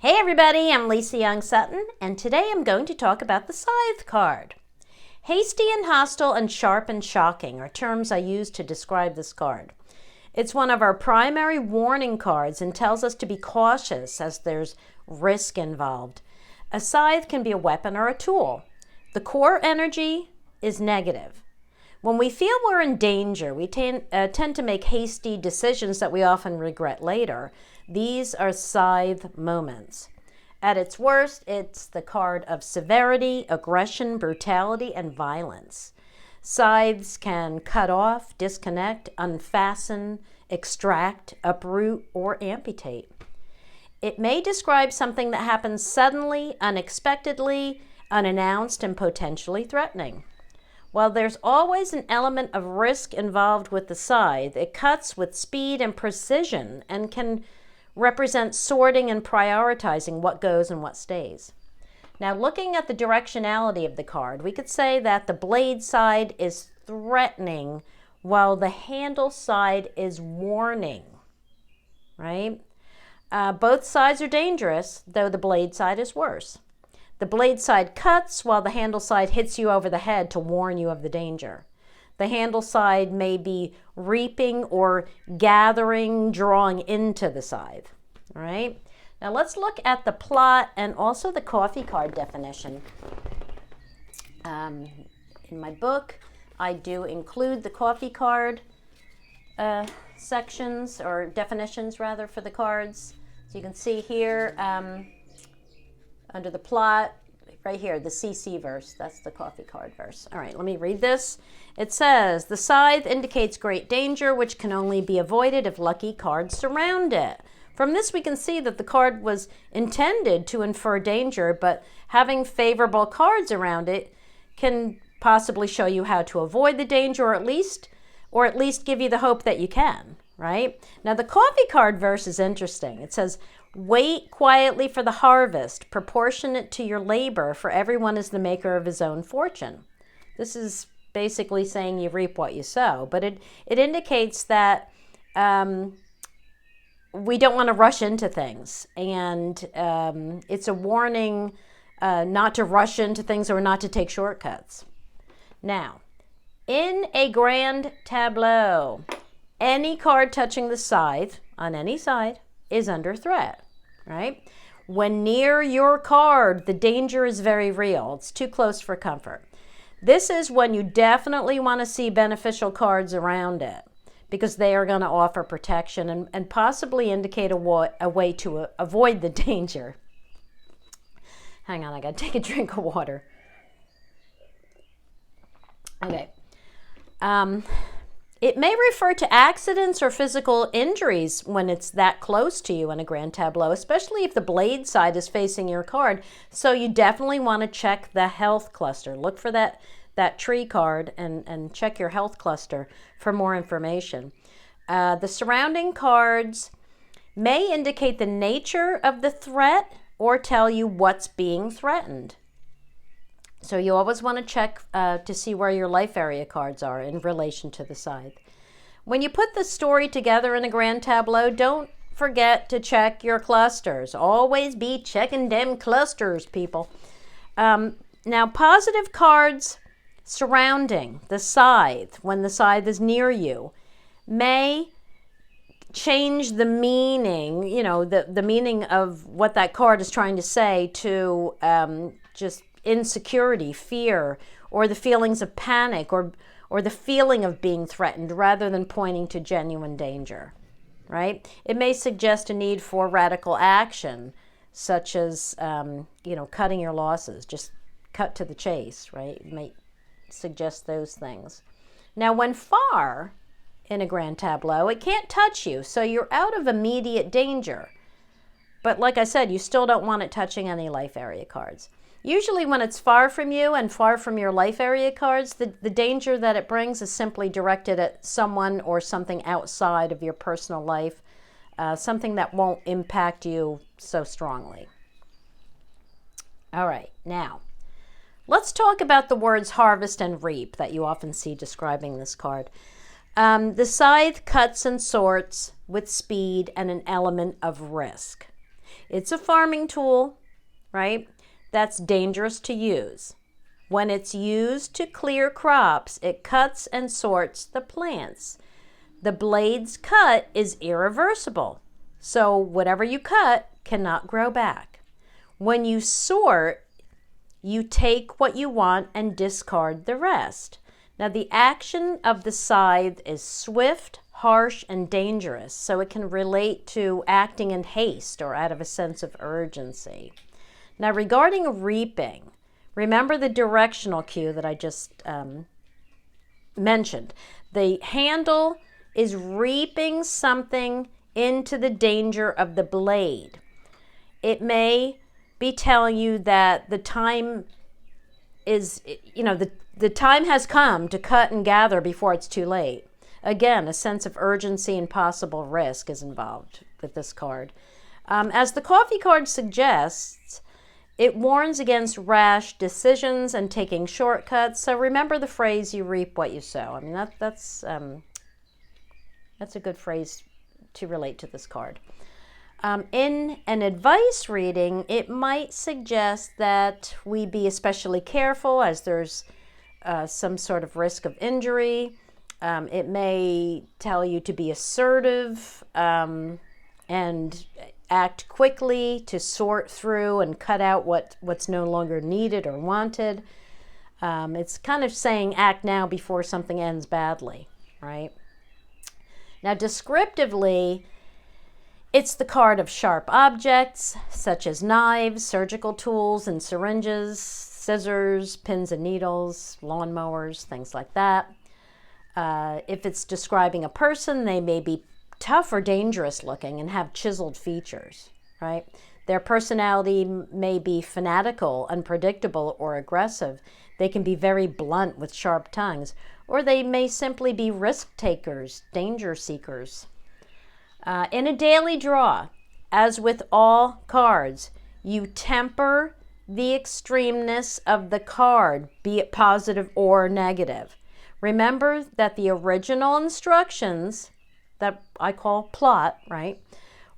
Hey everybody, I'm Lisa Young Sutton, and today I'm going to talk about the Scythe card. Hasty and hostile and sharp and shocking are terms I use to describe this card. It's one of our primary warning cards and tells us to be cautious as there's risk involved. A scythe can be a weapon or a tool. The core energy is negative. When we feel we're in danger, we tend to make hasty decisions that we often regret later. These are scythe moments. At its worst, it's the card of severity, aggression, brutality, and violence. Scythes can cut off, disconnect, unfasten, extract, uproot, or amputate. It may describe something that happens suddenly, unexpectedly, unannounced, and potentially threatening. While there's always an element of risk involved with the scythe, it cuts with speed and precision and can represent sorting and prioritizing what goes and what stays. Now, looking at the directionality of the card, we could say that the blade side is threatening while the handle side is warning, right? Both sides are dangerous, though the blade side is worse. The blade side cuts while the handle side hits you over the head to warn you of the danger. The handle side may be reaping or gathering, drawing into the scythe. All right. Now let's look at the plot and also the coffee card definition. In my book, I do include the coffee card sections, or definitions rather, for the cards. So you can see here, under the plot, right here, the CC verse, that's the coffee card verse. All right, let me read this. It says, the scythe indicates great danger, which can only be avoided if lucky cards surround it. From this, we can see that the card was intended to infer danger, but having favorable cards around it can possibly show you how to avoid the danger, or at least give you the hope that you can, right? Now, the coffee card verse is interesting. It says, wait quietly for the harvest, proportionate to your labor, for everyone is the maker of his own fortune. This is basically saying you reap what you sow, but it indicates that we don't want to rush into things, and it's a warning not to rush into things or not to take shortcuts. Now, in a grand tableau, any card touching the scythe on any side is under threat, right? When near your card, the danger is very real. It's too close for comfort. This is when you definitely want to see beneficial cards around it, because they are going to offer protection and possibly indicate a way to avoid the danger. Hang on, I got to take a drink of water. Okay. It may refer to accidents or physical injuries when it's that close to you in a grand tableau, especially if the blade side is facing your card. So you definitely want to check the health cluster. Look for that tree card and check your health cluster for more information. The surrounding cards may indicate the nature of the threat or tell you what's being threatened. So you always want to check to see where your life area cards are in relation to the scythe. When you put the story together in a grand tableau, don't forget to check your clusters. Always be checking them clusters, people. Now, positive cards surrounding the scythe, when the scythe is near you, may change the meaning, the meaning of what that card is trying to say to just insecurity, fear, or the feelings of panic, or the feeling of being threatened, rather than pointing to genuine danger, right? It may suggest a need for radical action, such as, cutting your losses, just cut to the chase, right? It may suggest those things. Now, when far in a grand tableau, it can't touch you, so you're out of immediate danger. But like I said, you still don't want it touching any life area cards. Usually when it's far from you and far from your life area cards, the danger that it brings is simply directed at someone or something outside of your personal life, something that won't impact you so strongly. All right, now, let's talk about the words harvest and reap that you often see describing this card. The scythe cuts and sorts with speed and an element of risk. It's a farming tool, right? That's dangerous to use. When it's used to clear crops, it cuts and sorts the plants. The blade's cut is irreversible, so whatever you cut cannot grow back. When you sort, you take what you want and discard the rest. Now, the action of the scythe is swift, harsh, and dangerous, so it can relate to acting in haste or out of a sense of urgency. Now, regarding reaping, remember the directional cue that I just mentioned. The handle is reaping something into the danger of the blade. It may be telling you that the time is, the time has come to cut and gather before it's too late. Again, a sense of urgency and possible risk is involved with this card. As the coffee card suggests, it warns against rash decisions and taking shortcuts. So remember the phrase, you reap what you sow. I mean, that's a good phrase to relate to this card. In an advice reading, it might suggest that we be especially careful as there's some sort of risk of injury. It may tell you to be assertive and act quickly, to sort through and cut out what's no longer needed or wanted. It's kind of saying act now before something ends badly, right? Now, descriptively, it's the card of sharp objects, such as knives, surgical tools and syringes, scissors, pins and needles, lawnmowers, things like that. If it's describing a person, they may be tough or dangerous looking and have chiseled features, right? Their personality may be fanatical, unpredictable, or aggressive. They can be very blunt with sharp tongues, or they may simply be risk takers, danger seekers. In a daily draw, as with all cards, you temper the extremeness of the card, be it positive or negative. Remember that the original instructions, that I call plot, right,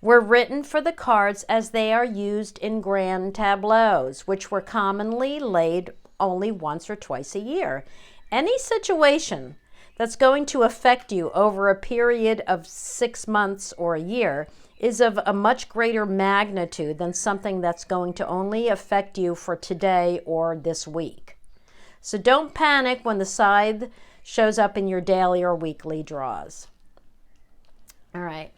were written for the cards as they are used in grand tableaus, which were commonly laid only once or twice a year. Any situation that's going to affect you over a period of 6 months or a year is of a much greater magnitude than something that's going to only affect you for today or this week. So don't panic when the scythe shows up in your daily or weekly draws. All right,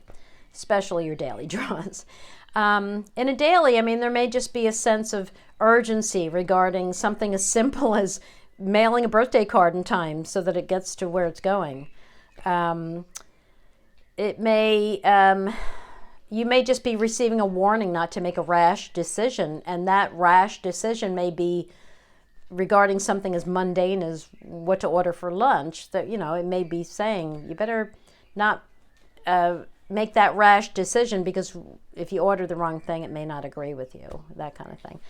especially your daily draws. In a daily, there may just be a sense of urgency regarding something as simple as mailing a birthday card in time so that it gets to where it's going. It may, you may just be receiving a warning not to make a rash decision, and that rash decision may be regarding something as mundane as what to order for lunch. That, it may be saying you better not make that rash decision, because if you order the wrong thing, it may not agree with you, that kind of thing.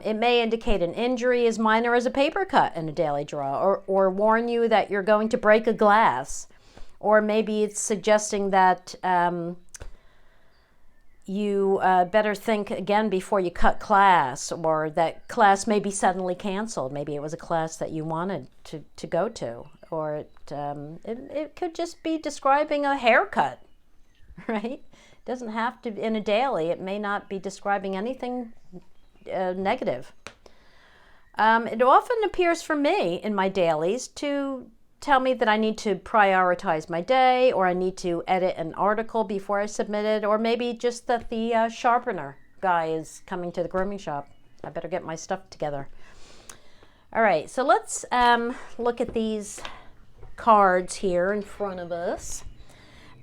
It may indicate an injury as minor as a paper cut in a daily draw, or warn you that you're going to break a glass, or maybe it's suggesting that you better think again before you cut class, or that class may be suddenly canceled. Maybe it was a class that you wanted to go to, or it could just be describing a haircut, right? It doesn't have to, in a daily, it may not be describing anything negative. It often appears for me in my dailies to tell me that I need to prioritize my day, or I need to edit an article before I submit it, or maybe just that the sharpener guy is coming to the grooming shop. I better get my stuff together. All right, so let's look at these cards here in front of us.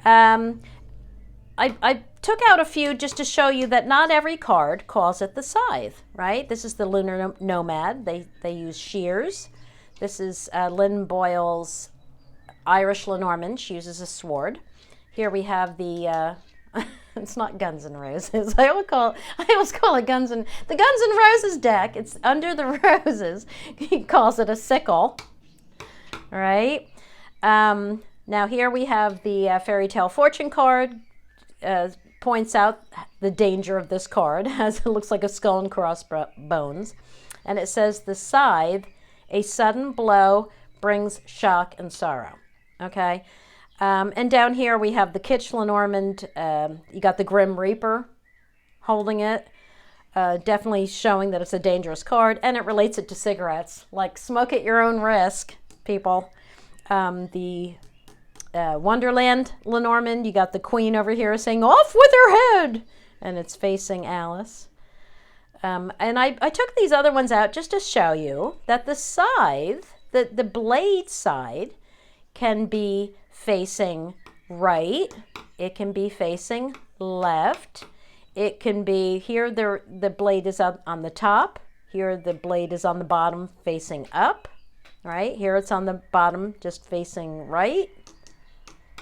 I took out a few just to show you that not every card calls it the scythe, right? This is the Lunar Nomad. They use shears. This is Lynn Boyle's Irish Lenormand. She uses a sword. Here we have the, it's not Guns N' Roses. I always call it the Guns N' Roses deck. It's under the roses. He calls it a sickle, all right? Now here we have the Fairy Tale Fortune card, points out the danger of this card, as it looks like a skull and crossbones. And it says, the scythe, a sudden blow brings shock and sorrow. Okay? And down here we have the Kitsch Lenormand. You got the Grim Reaper holding it. Definitely showing that it's a dangerous card. And it relates it to cigarettes. Like, smoke at your own risk, people. The Wonderland Lenormand, you got the Queen over here saying, off with her head! And it's facing Alice. And I took these other ones out just to show you that the scythe, the blade side, can be facing right. It can be facing left. It can be, here the blade is on the top. Here the blade is on the bottom facing up. Right? Here it's on the bottom just facing right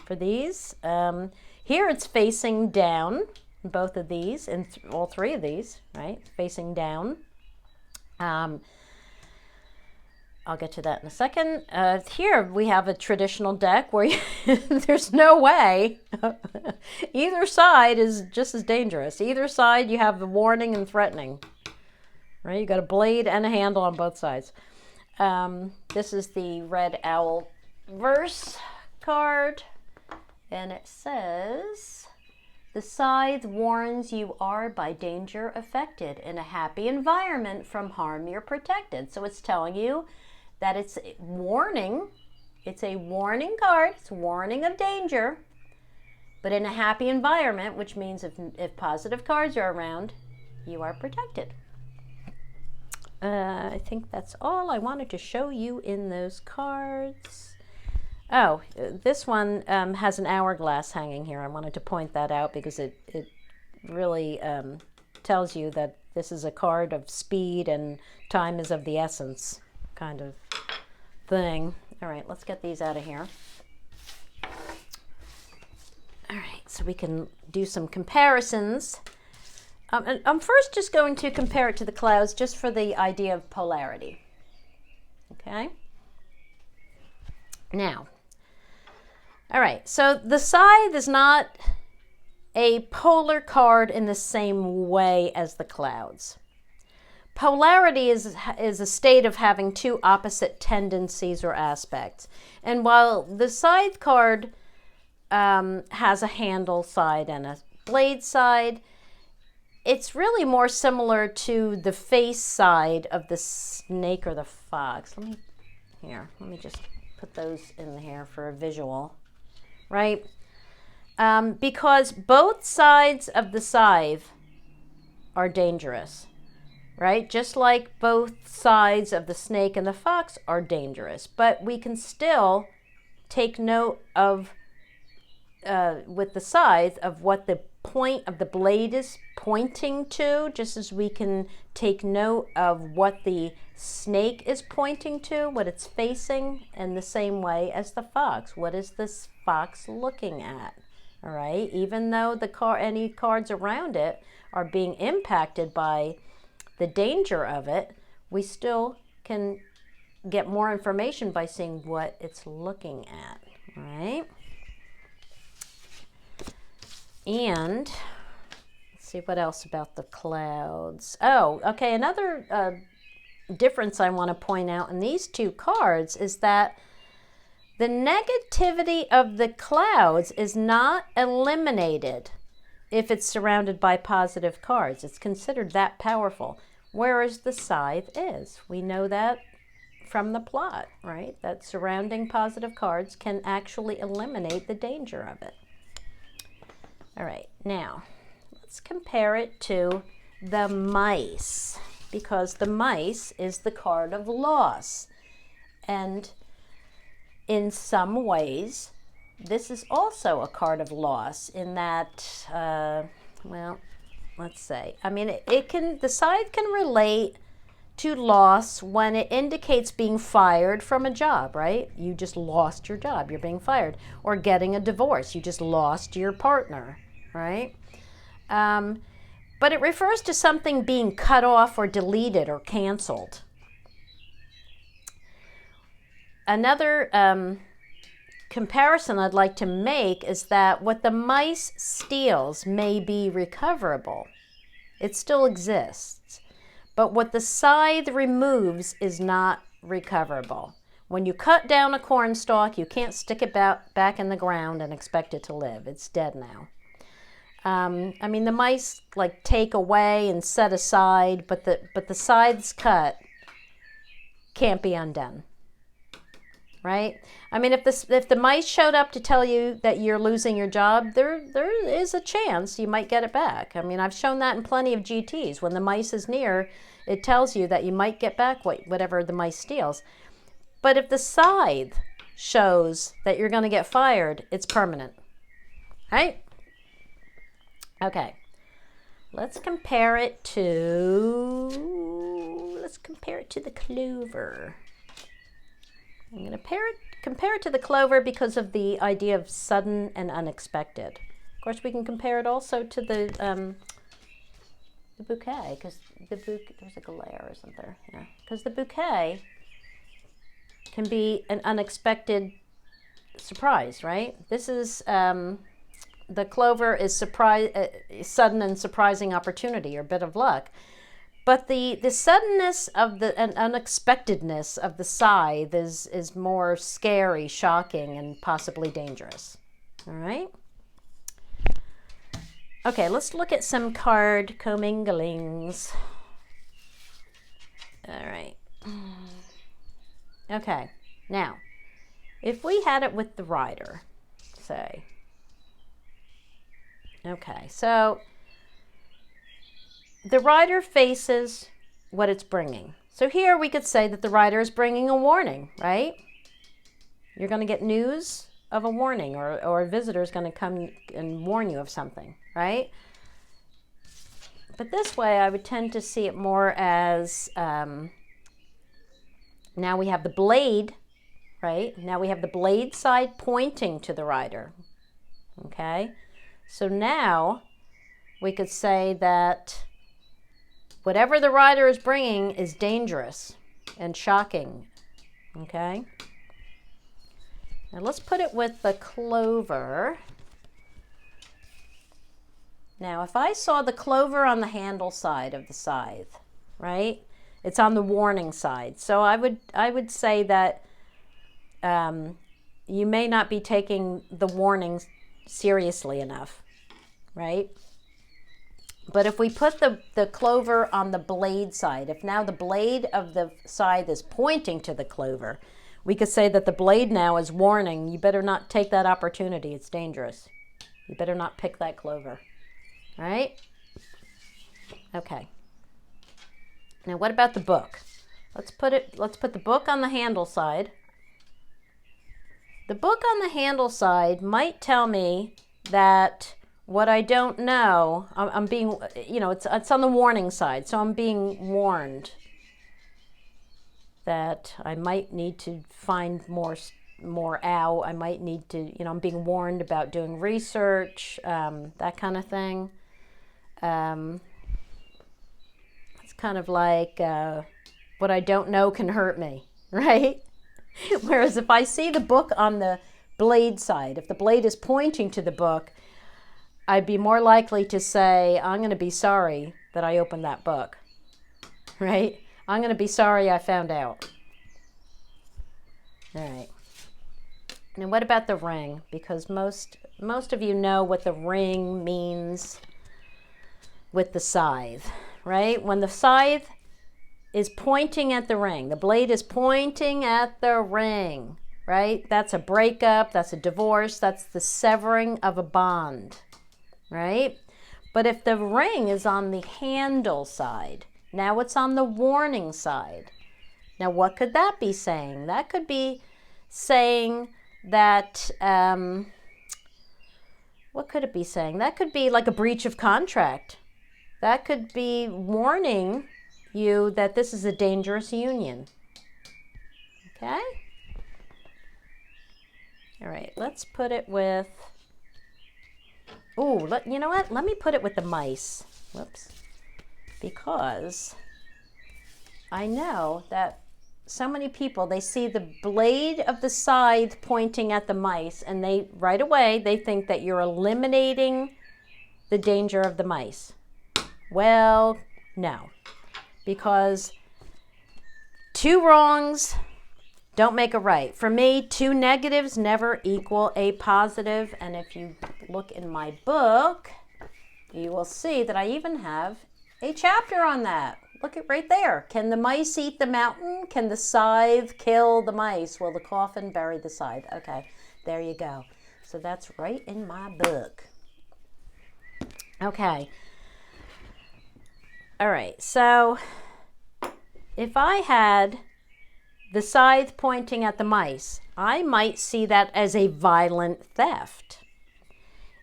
for these. Here it's facing down, both of these, and all three of these, right? Facing down. I'll get to that in a second. Here we have a traditional deck where there's no way. Either side is just as dangerous. Either side you have the warning and threatening. Right? You got a blade and a handle on both sides. This is the Red Owl verse card. And it says, the scythe warns you are by danger affected. In a happy environment from harm you're protected. So it's telling you that it's warning. It's a warning card. It's a warning of danger. But in a happy environment, which means if positive cards are around, you are protected. I think that's all I wanted to show you in those cards. Oh, this one has an hourglass hanging here. I wanted to point that out because it really tells you that this is a card of speed and time is of the essence kind of thing. All right, let's get these out of here. All right, so we can do some comparisons. And I'm first just going to compare it to the clouds just for the idea of polarity. Okay? Now, all right, so the scythe is not a polar card in the same way as the clouds. Polarity is a state of having two opposite tendencies or aspects. And while the scythe card has a handle side and a blade side, it's really more similar to the face side of the snake or the fox. Let me just put those in here for a visual, right? Because both sides of the scythe are dangerous, right? Just like both sides of the snake and the fox are dangerous. But we can still take note of, with the scythe, of what the point of the blade is pointing to, just as we can take note of what the snake is pointing to, what it's facing, in the same way as the fox. What is this fox looking at? All right, even though any cards around it are being impacted by the danger of it, we still can get more information by seeing what it's looking at. All right. And let's see what else about the clouds. Oh, okay, another difference I want to point out in these two cards is that the negativity of the clouds is not eliminated if it's surrounded by positive cards. It's considered that powerful, whereas the scythe is. We know that from the plot, right? That surrounding positive cards can actually eliminate the danger of it. All right, now let's compare it to the mice, because the mice is the card of loss. And in some ways, this is also a card of loss in that, well, let's say, I mean, the scythe can relate to loss when it indicates being fired from a job, right? You just lost your job, you're being fired. Or getting a divorce, you just lost your partner, right? But it refers to something being cut off or deleted or canceled. Another comparison I'd like to make is that what the mice steals may be recoverable. It still exists. But what the scythe removes is not recoverable. When you cut down a corn stalk, you can't stick it back in the ground and expect it to live. It's dead now. I mean, the mice like take away and set aside, but the scythe's cut can't be undone. Right? I mean, if the mice showed up to tell you that you're losing your job, there is a chance you might get it back. I mean, I've shown that in plenty of GTs. When the mice is near, it tells you that you might get back whatever the mice steals. But if the scythe shows that you're going to get fired, it's permanent. Right? Okay. Let's compare it to the clover. I'm going to compare it to the clover because of the idea of sudden and unexpected. Of course, we can compare it also to the bouquet, because there's a glare, isn't there? Yeah, because the bouquet can be an unexpected surprise, right? This is the clover is sudden and surprising opportunity or bit of luck. But the suddenness of and unexpectedness of the scythe is more scary, shocking, and possibly dangerous. All right? Okay, let's look at some card comminglings. All right. Okay, now, if we had it with the rider, say. Okay, so the rider faces what it's bringing. So here we could say that the rider is bringing a warning, right? You're going to get news of a warning, or a visitor is going to come and warn you of something, right? But this way I would tend to see it more as, now we have the blade, right? Now we have the blade side pointing to the rider, okay? So now we could say that whatever the rider is bringing is dangerous and shocking, okay? Now let's put it with the clover. Now if I saw the clover on the handle side of the scythe, right? It's on the warning side. So I would say that you may not be taking the warnings seriously enough, right? But if we put the clover on the blade side, if now the blade of the scythe is pointing to the clover, we could say that the blade now is warning, you better not take that opportunity, it's dangerous. You better not pick that clover, right? Okay. Now what about the book? Let's put the book on the handle side. The book on the handle side might tell me that what I don't know, I'm being, it's on the warning side, so I'm being warned that I might need to find more out. I might need to, I'm being warned about doing research, that kind of thing. It's kind of like what I don't know can hurt me, right? Whereas if I see the book on the blade side, if the blade is pointing to the book, I'd be more likely to say, I'm going to be sorry that I opened that book, right? I'm going to be sorry I found out. All right. Now what about the ring? Because most of you know what the ring means with the scythe, right? When the scythe is pointing at the ring, the blade is pointing at the ring, right? That's a breakup, that's a divorce, that's the severing of a bond, right? But if the ring is on the handle side, now it's on the warning side. Now what could that be saying? That could be saying that, what could it be saying? That could be like a breach of contract. That could be warning you that this is a dangerous union. Okay? All right, let's put it with, you know what? Let me put it with the mice. Whoops. Because I know that so many people, they see the blade of the scythe pointing at the mice, and they right away they think that you're eliminating the danger of the mice. Well, no, because two wrongs don't make a right. For me, two negatives never equal a positive. And if you look in my book, you will see that I even have a chapter on that. Look at right there. Can the mice eat the mountain? Can the scythe kill the mice? Will the coffin bury the scythe? Okay, there you go. So that's right in my book. Okay. All right, so if I had the scythe pointing at the mice, I might see that as a violent theft.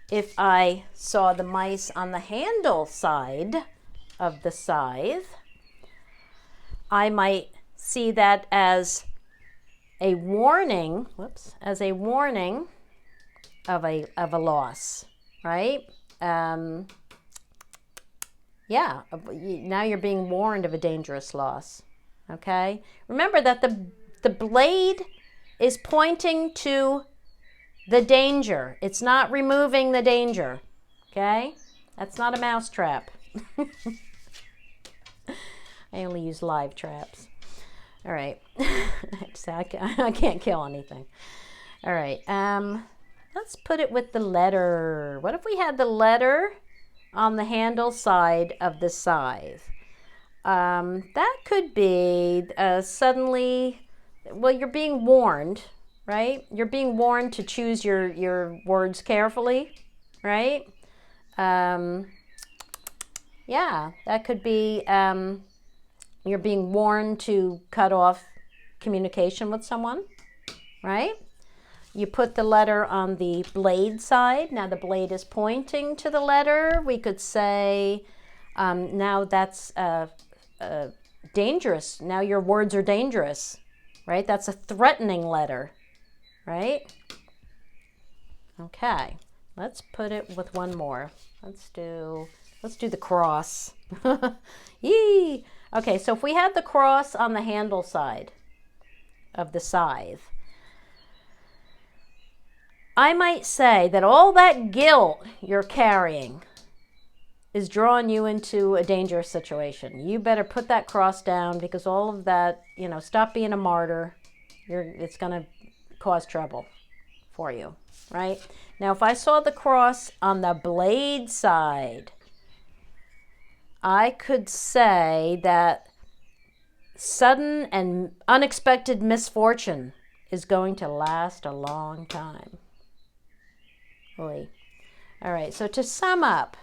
If I saw the mice on the handle side of the scythe, I might see that as a warning, as a warning of a loss, right? Yeah, now you're being warned of a dangerous loss, okay? Remember that the blade is pointing to the danger. It's not removing the danger, okay? That's not a mouse trap. I only use live traps. All right. So I can't kill anything. All right. Let's put it with the letter. What if we had the letter on the handle side of the scythe? That could be suddenly, well, you're being warned, right? You're being warned to choose your words carefully, right? Yeah, that could be you're being warned to cut off communication with someone, right? You put the letter on the blade side. Now the blade is pointing to the letter. We could say, now that's dangerous. Now your words are dangerous, right? That's a threatening letter, right? Okay, let's put it with one more. Let's do the cross. Yee! Okay, so if we had the cross on the handle side of the scythe, I might say that all that guilt you're carrying is drawing you into a dangerous situation. You better put that cross down, because all of that, stop being a martyr. It's going to cause trouble for you, right? Now, if I saw the cross on the blade side, I could say that sudden and unexpected misfortune is going to last a long time. Oy. All right, so to sum up,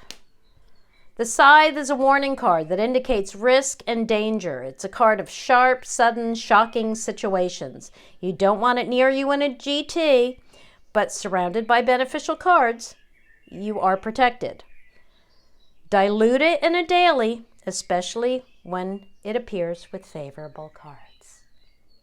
the scythe is a warning card that indicates risk and danger. It's a card of sharp, sudden, shocking situations. You don't want it near you in a GT, but surrounded by beneficial cards, you are protected. Dilute it in a daily, especially when it appears with favorable cards.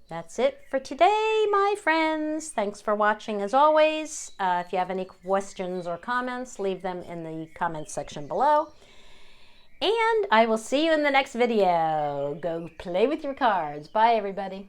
That's it for today, my friends. Thanks for watching as always. If you have any questions or comments, leave them in the comments section below. And I will see you in the next video. Go play with your cards. Bye, everybody.